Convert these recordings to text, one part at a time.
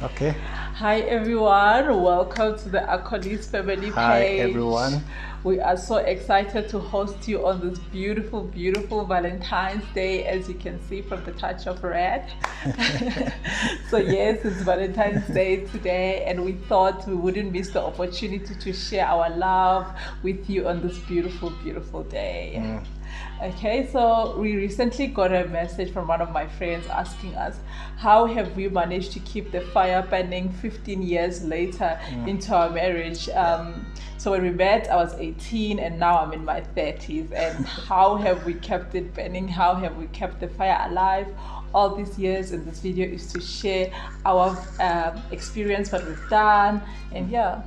Okay. Hi everyone, welcome to the Akorli's family Hi, page. everyone. We are so excited to host you on this beautiful, beautiful Valentine's Day, as you can see from the touch of red. So yes, it's Valentine's Day today, and we thought we wouldn't miss the opportunity to share our love with you on this beautiful, beautiful day. Okay, so we recently got a message from one of my friends asking us, how have we managed to keep the fire burning 15 years later into our marriage? So when we met, I was 18 and now I'm in my 30s. And how have we kept it burning? How have we kept the fire alive all these years? And this video is to share our experience, what we've done, and yeah.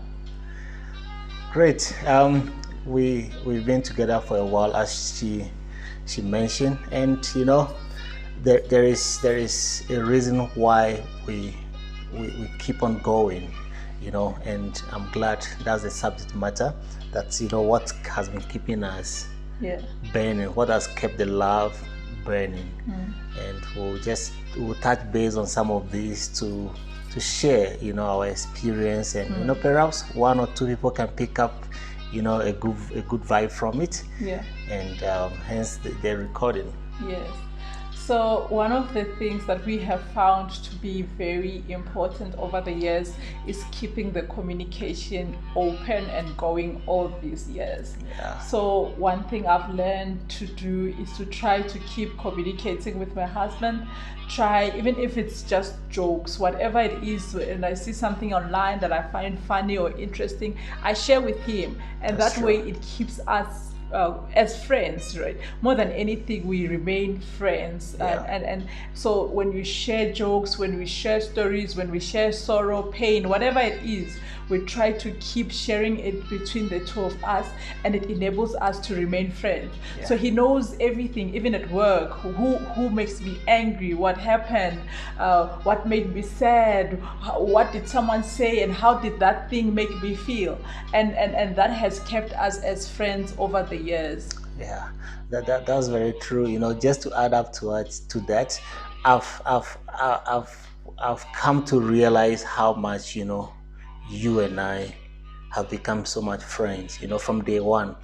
Great. We've been together for a while, as she mentioned, and there is a reason why we keep on going, and I'm glad that's the subject matter. That's what has been keeping us Yeah. burning, what has kept the love burning, and we'll touch base on some of these to share our experience, and perhaps one or two people can pick up a good vibe from it. Yeah. And hence the recording. Yes. So, one of the things that we have found to be very important over the years is keeping the communication open and going all these years. Yeah. So, one thing I've learned to do is to try to keep communicating with my husband. Try, even if it's just jokes, whatever it is, and I see something online that I find funny or interesting, I share with him, and That's that true. way it keeps us as friends, right? More than anything, we remain friends. Yeah. And so when we share jokes, when we share stories, when we share sorrow, pain, whatever it is, we try to keep sharing it between the two of us, and it enables us to remain friends. Yeah. So he knows everything, even at work, who makes me angry, what happened, what made me sad, what did someone say, and how did that thing make me feel, and that has kept us as friends over the years. Yeah, that's very true. Just to add up to that, I've I've I've I've come to realize how much you and I have become so much friends. From day one.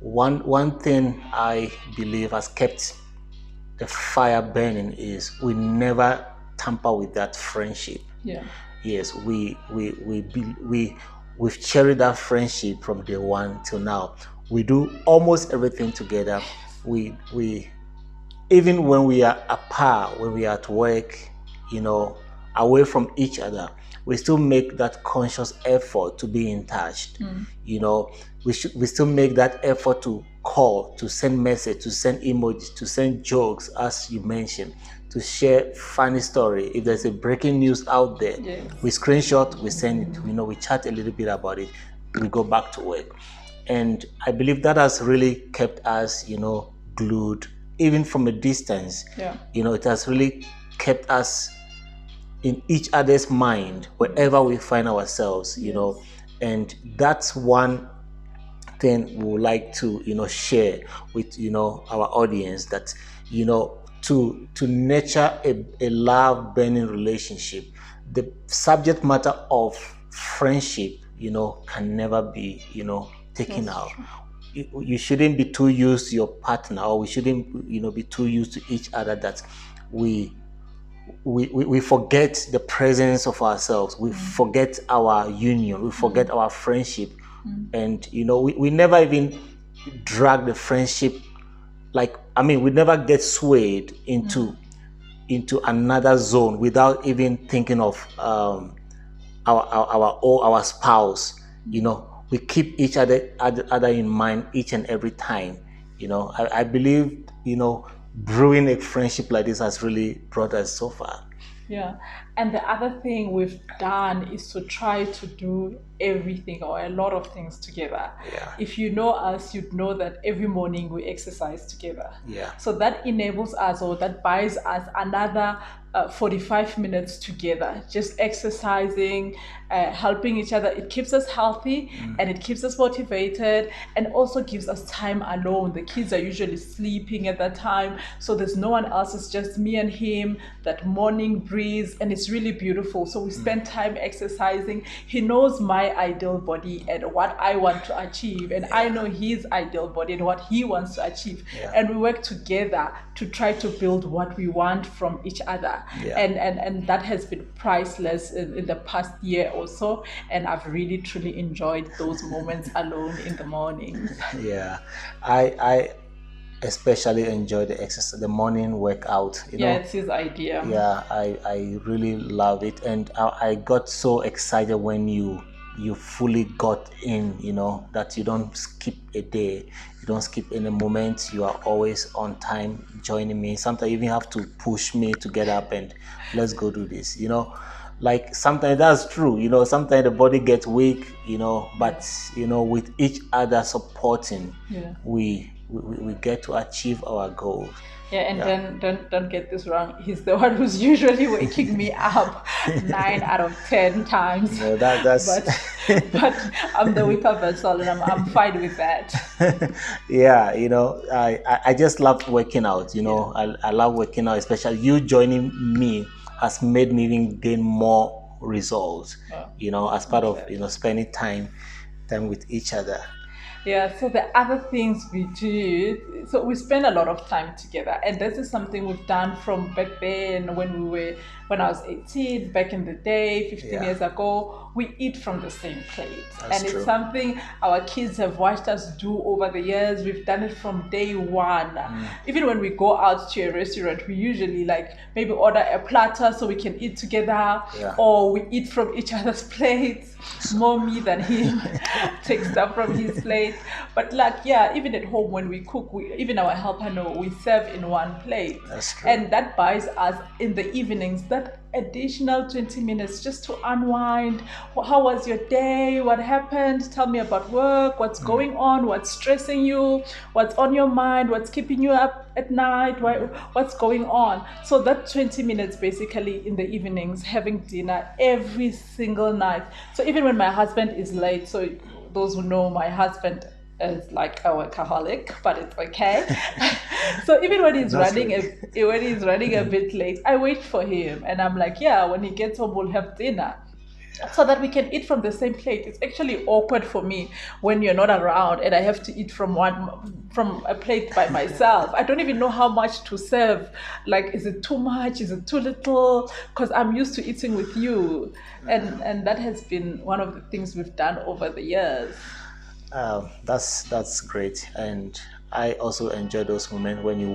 One thing I believe has kept the fire burning is we never tamper with that friendship. Yeah. Yes, we've cherished that friendship from day one till now. We do almost everything together. We even when we are apart, when we are at work, away from each other, we still make that conscious effort to be in touch. We still make that effort to call, to send message, to send emojis, to send jokes, as you mentioned, to share funny story. If there's a breaking news out there, Yes. we screenshot, we send it. We chat a little bit about it. We go back to work, and I believe that has really kept us, glued, even from a distance. Yeah. It has really kept us in each other's mind wherever we find ourselves. And that's one thing we would like to share with our audience, that to nurture a love burning relationship, the subject matter of friendship can never be taken That's out. true. You shouldn't be too used to your partner, or we shouldn't be too used to each other, that we we forget the presence of ourselves. We forget our union. We forget our friendship. And we never even drag the friendship, like, we never get swayed into another zone without even thinking of our spouse. We keep each other in mind each and every time. I believe brewing a friendship like this has really brought us so far. Yeah. And the other thing we've done is to try to do everything or a lot of things together. Yeah. If you know us, you'd know that every morning we exercise together. Yeah. So that enables us, or that buys us another 45 minutes together, just exercising, helping each other. It keeps us healthy and it keeps us motivated, and also gives us time alone. The kids are usually sleeping at that time, so there's no one else. It's just me and him, that morning breeze, and it's it's really beautiful. So we spend time exercising. He knows my ideal body and what I want to achieve, and I know his ideal body and what he wants to achieve. And we work together to try to build what we want from each other. And that has been priceless in the past year or so, and I've really truly enjoyed those moments alone in the morning. Yeah, I especially enjoy the exercise, the morning workout. It's his idea. Yeah, I really love it, and I got so excited when you fully got in. That you don't skip a day, you don't skip any moment. You are always on time, joining me. Sometimes you even have to push me to get up and let's go do this. Like sometimes that's true. Sometimes the body gets weak. But with each other supporting, we get to achieve our goals. Then don't get this wrong. He's the one who's usually waking me up 9 out of 10 times. No, that's but I'm the weaker vessel, and I'm fine with that. Yeah, I just love working out. I love working out, especially you joining me has made me even gain more results. As part of spending time with each other. Yeah, so the other things we do, so we spend a lot of time together, and this is something we've done from back then when I was 18, back in the day, 15 years ago. We eat from the same plate. That's true. It's something our kids have watched us do over the years. We've done it from day one. Even when we go out to a restaurant, we usually maybe order a platter so we can eat together, or we eat from each other's plates. More me than him takes stuff from his plate. But even at home when we cook, even our helper we serve in one plate. That's true. And that buys us in the evenings that additional 20 minutes just to unwind. How was your day? What happened? Tell me about work. What's going on? What's stressing you? What's on your mind? What's keeping you up at night? What's going on? So that 20 minutes basically in the evenings, having dinner every single night. So even when my husband is late, so those who know my husband is like a workaholic, but it's okay. So even when he's running a bit late, I wait for him, and I'm like, when he gets home, we'll have dinner, so that we can eat from the same plate. It's actually awkward for me when you're not around and I have to eat from a plate by myself. I don't even know how much to serve. Is it too much? Is it too little? Because I'm used to eating with you, and that has been one of the things we've done over the years. That's great, and I also enjoy those moments when you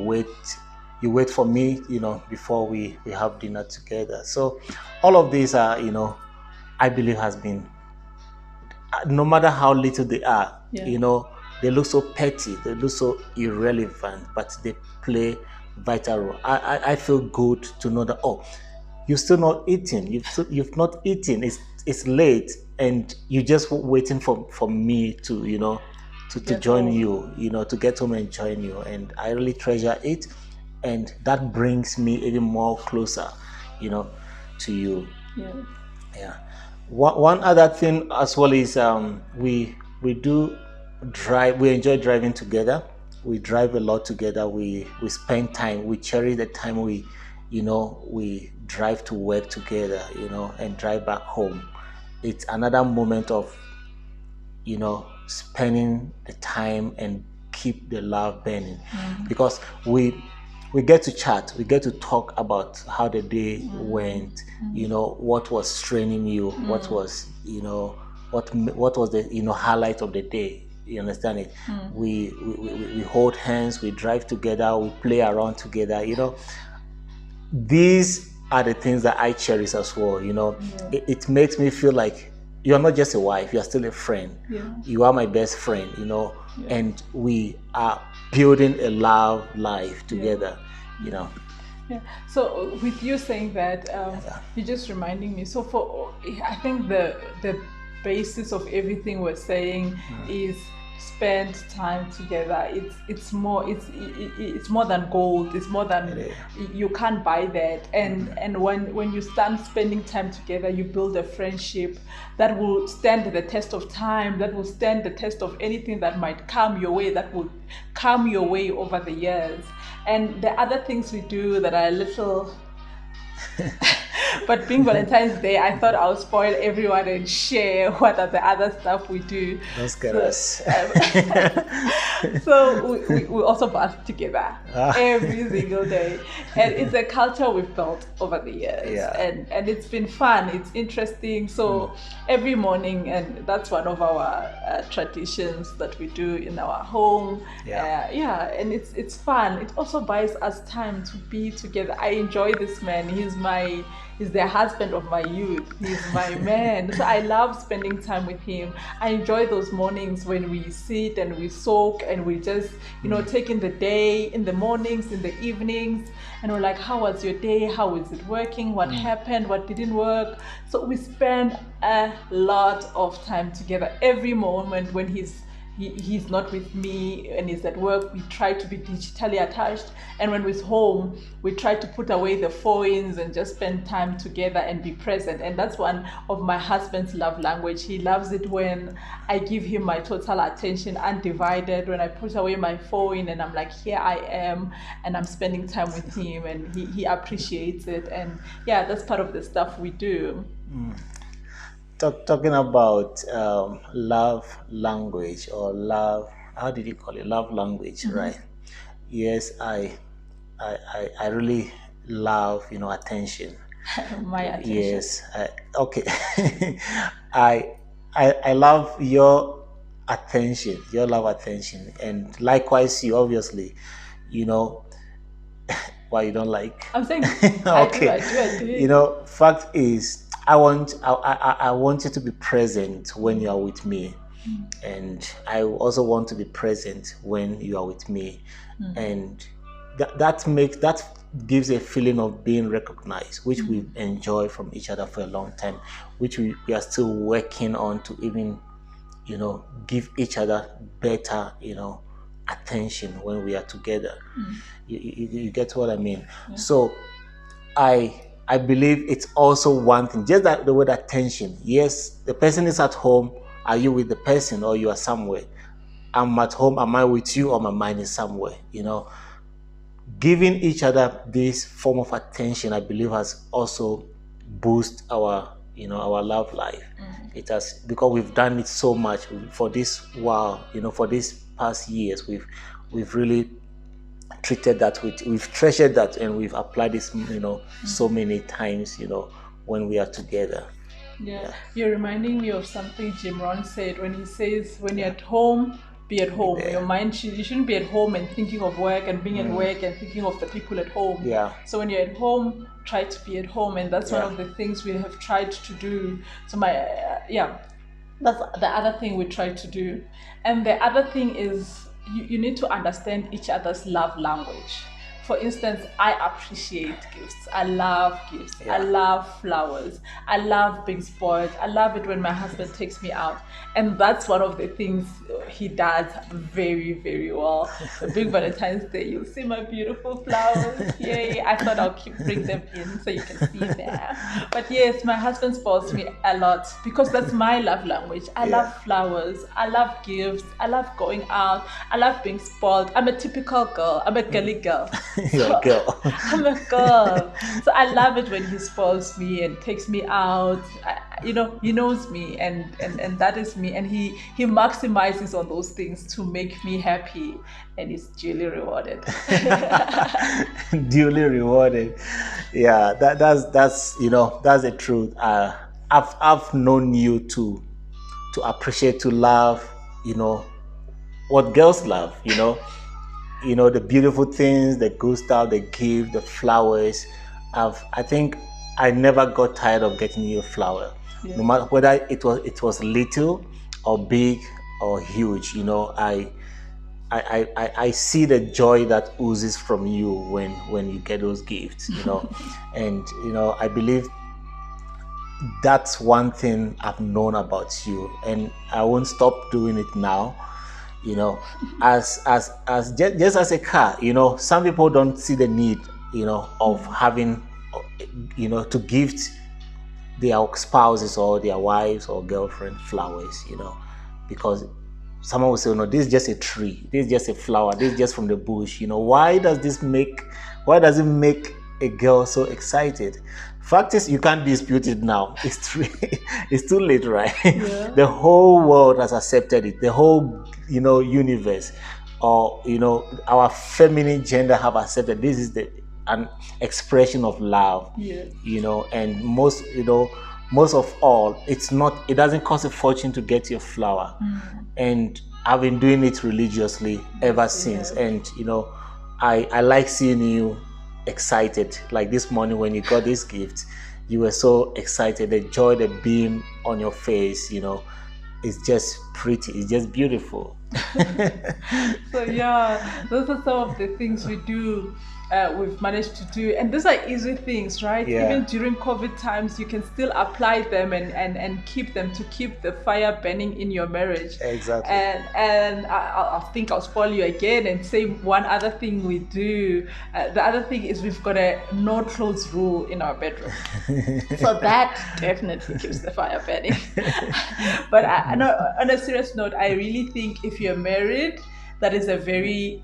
wait for me, before we have dinner together. So all of these are, I believe has been, no matter how little they are, they look so petty, they look so irrelevant, but they play vital role. I feel good to know that, you're still not eating, you've not eaten, it's late, and you're just waiting for me to join home. To get home and join you, and I really treasure it, and that brings me even more closer to you. One other thing as well is we do drive. We enjoy driving together. We drive a lot together. We spend time. We cherish the time we drive to work together, and drive back home. It's another moment of spending the time and keep the love burning, because we get to chat, we get to talk about how the day went, what was straining you, what was what was the highlight of the day. You understand it? We hold hands, we drive together, we play around together. These are the things that I cherish as well. It makes me feel like you're not just a wife, you're still a friend. You are my best friend, and we are building a love life together. So with you saying that, you're just reminding me. So I think the basis of everything we're saying is spend time together. It's more than gold. It's more than, you can't buy that. And when you start spending time together, you build a friendship that will stand the test of time, that will stand the test of anything that might come your way, that will come your way over the years. And the other things we do that are a little But being Valentine's Day, I thought I'll spoil everyone and share what are the other stuff we do. Don't scare So, us. so we also bath together every single day. And it's a culture we've built over the years. Yeah. And it's been fun. It's interesting. So every morning, and that's one of our traditions that we do in our home. Yeah. And it's fun. It also buys us time to be together. I enjoy this man. He's the husband of my youth. He's my man. So I love spending time with him. I enjoy those mornings when we sit and we soak and we just, take in the day, in the mornings, in the evenings. And we're like, how was your day? How is it working? What happened? What didn't work? So we spend a lot of time together. Every moment when he's not with me and he's at work, we try to be digitally attached. And when we're home, we try to put away the phones and just spend time together and be present. And that's one of my husband's love language. He loves it when I give him my total attention, undivided, when I put away my phone and I'm like, here I am, and I'm spending time with him, and he appreciates it. And yeah, that's part of the stuff we do. Talking about love language, or love, how did you call it? Love language, right? Yes, I really love, attention. My attention. Yes. Okay. I, I love your attention, your love attention, and likewise you, obviously, you know why you don't like. I'm saying Okay. I do. Fact is, I want you to be present when you are with me, and I also want to be present when you are with me, and that gives a feeling of being recognized, which we enjoy from each other for a long time, which we are still working on to even give each other better attention when we are together. You get what I mean? So I believe it's also one thing, just that the word attention. Yes, the person is at home. Are you with the person, or you are somewhere? I'm at home. Am I with you, or my mind is somewhere? Giving each other this form of attention, I believe, has also boost our our love life. It has, because we've done it so much for this while, for these past years. We've really treated that we've treasured that, and we've applied this so many times when we are together. Yeah. You're reminding me of something Jim Rohn said when he says, when you're at home, be at home. Your mind you shouldn't be at home and thinking of work, and being at work and thinking of the people at home. Yeah. So when you're at home, try to be at home, and that's one of the things we have tried to do. So that's the other thing we try to do. And the other thing is, you need to understand each other's love language. For instance, I appreciate gifts. I love gifts. Yeah. I love flowers. I love being spoiled. I love it when my husband takes me out. And that's one of the things he does very, very well. The big Valentine's Day, you'll see my beautiful flowers. Yay. I thought I'll bring them in so you can see them. But yes, my husband spoils me a lot because that's my love language. I love flowers. I love gifts. I love going out. I love being spoiled. I'm a typical girl. I'm a girly girl. You're a girl. I'm a girl. So I love it when he spoils me and takes me out. He knows me, and that is me. And he maximizes on those things to make me happy, and he's duly rewarded. Duly rewarded. Yeah, that's that's the truth. I've known you to appreciate, to love, what girls love, the beautiful things, the good stuff, the gift, the flowers. I think I never got tired of getting you a flower, no matter whether it was little or big or huge. I see the joy that oozes from you when you get those gifts, and I believe that's one thing I've known about you, and I won't stop doing it now. As just as a car, some people don't see the need, of having, to gift their spouses or their wives or girlfriend flowers, because someone will say, no, this is just a tree, this is just a flower, this is just from the bush. Why does it make a girl so excited. Fact is, you can't dispute it now. It's too late, right? Yeah. The whole world has accepted it. The whole, universe, or our feminine gender have accepted this is an expression of love. Yeah. And most of all, it doesn't cost a fortune to get your flower. And I've been doing it religiously ever since. And I like seeing you excited. Like this morning when you got this gift, you were so excited. The joy, the beam on your face, it's just pretty. It's just beautiful. So yeah, those are some of the things we do. We've managed to do, and these are easy things, right? Yeah. Even during COVID times, you can still apply them and keep them to keep the fire burning in your marriage. Exactly. And I think I'll spoil you again and say one other thing we do. The other thing is we've got a no clothes rule in our bedroom, so that definitely keeps the fire burning. But on a serious note, I really think if you're married, that is a very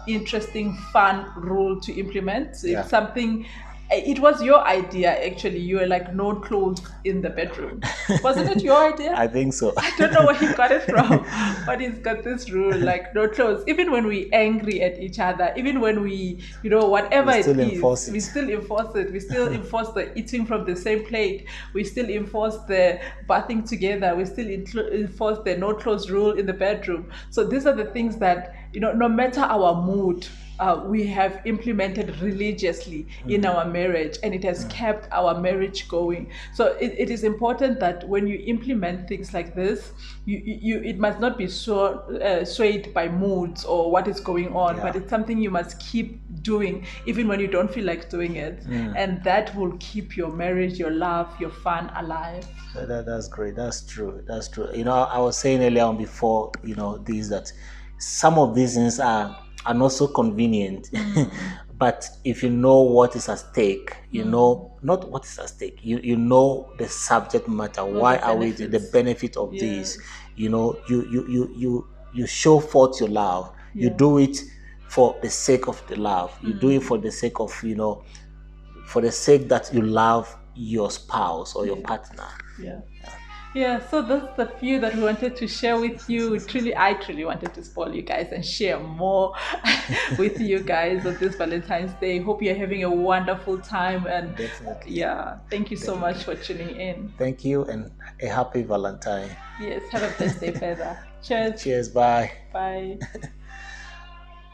interesting, fun rule to implement. It's something. It was your idea, actually. You were like, no clothes in the bedroom. Wasn't it your idea? I think so. I don't know where he got it from, but he's got this rule, like no clothes. Even when we're angry at each other, even when we, whatever it is, we still enforce it. We still enforce the eating from the same plate. We still enforce the bathing together. We still enforce the no clothes rule in the bedroom. So these are the things that, no matter our mood, we have implemented religiously in our marriage, and it has kept our marriage going. So it is important that when you implement things like this, it must not be swayed by moods or what is going on, but it's something you must keep doing even when you don't feel like doing it, and that will keep your marriage, your love, your fun alive. That's great. That's true. I was saying earlier on before this, that some of these things are not so convenient. But if you know what is at stake, not what is at stake, you know the subject matter. Why are we the benefit of this? You show forth your love. You do it for the sake of the love. You do it for the sake of for the sake that you love your spouse or your partner. Yeah, so that's the few that we wanted to share with you. I truly wanted to spoil you guys and share more with you guys on this Valentine's Day. Hope you're having a wonderful time, and thank you so much for tuning in. Thank you, and a happy Valentine. Yes, have a blessed day further. Cheers. Cheers, bye. Bye.